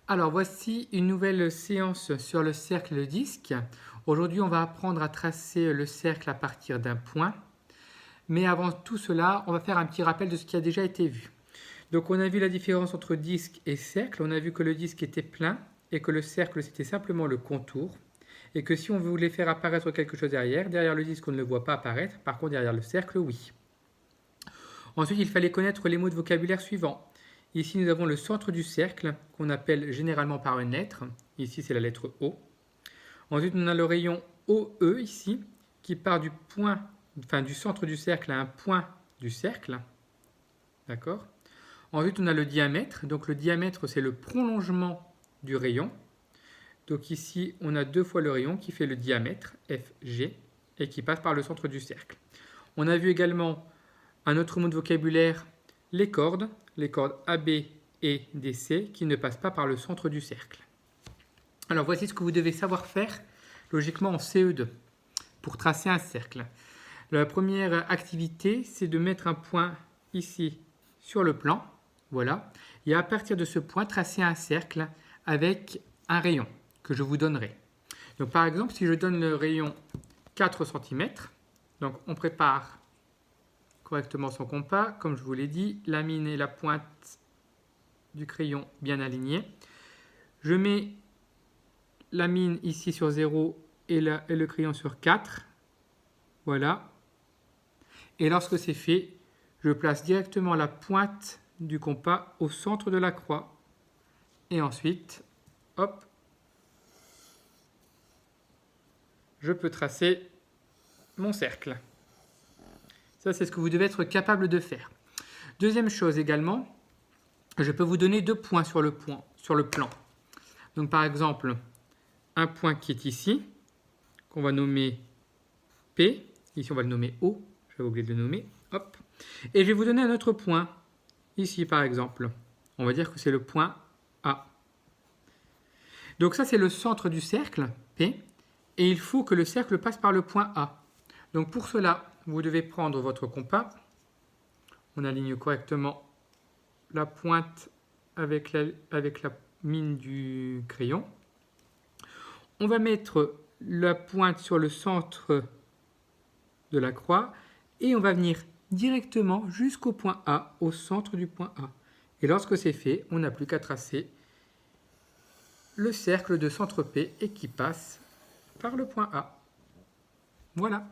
Alors voici une nouvelle séance sur le cercle et le disque. Aujourd'hui, on va apprendre à tracer le cercle à partir d'un point. Mais avant tout cela, on va faire un petit rappel de ce qui a déjà été vu. Donc on a vu la différence entre disque et cercle. On a vu que le disque était plein et que le cercle c'était simplement le contour. Et que si on voulait faire apparaître quelque chose derrière le disque on ne le voit pas apparaître. Par contre derrière le cercle, oui. Ensuite, il fallait connaître les mots de vocabulaire suivants. Ici, nous avons le centre du cercle, qu'on appelle généralement par une lettre. Ici, c'est la lettre O. Ensuite, on a le rayon OE ici, qui part du point, du centre du cercle à un point du cercle. D'accord. Ensuite, on a le diamètre. Donc, le diamètre, c'est le prolongement du rayon. Donc, ici, on a 2 fois le rayon qui fait le diamètre, FG, et qui passe par le centre du cercle. On a vu également un autre mot de vocabulaire, les cordes AB et DC qui ne passent pas par le centre du cercle. Alors voici ce que vous devez savoir faire logiquement en CE2 pour tracer un cercle. La première activité, c'est de mettre un point ici sur le plan, voilà, et à partir de ce point, tracer un cercle avec un rayon que je vous donnerai. Donc par exemple, si je donne le rayon 4 cm, donc on prépare correctement son compas, comme je vous l'ai dit, la mine et la pointe du crayon bien alignées. Je mets la mine ici sur 0 et le crayon sur 4. Voilà. Et lorsque c'est fait, je place directement la pointe du compas au centre de la croix. Et ensuite, hop, je peux tracer mon cercle. Ça, c'est ce que vous devez être capable de faire. Deuxième chose également, je peux vous donner 2 points sur le plan. Donc par exemple, un point qui est ici, qu'on va nommer P. Ici, on va le nommer O. J'avais oublié de le nommer. Hop. Et je vais vous donner un autre point. Ici, par exemple. On va dire que c'est le point A. Donc ça, c'est le centre du cercle, P. Et il faut que le cercle passe par le point A. Donc pour cela, vous devez prendre votre compas. On aligne correctement la pointe avec la mine du crayon. On va mettre la pointe sur le centre de la croix et on va venir directement jusqu'au point A, au centre du point A. Et lorsque c'est fait, on n'a plus qu'à tracer le cercle de centre P et qui passe par le point A. Voilà.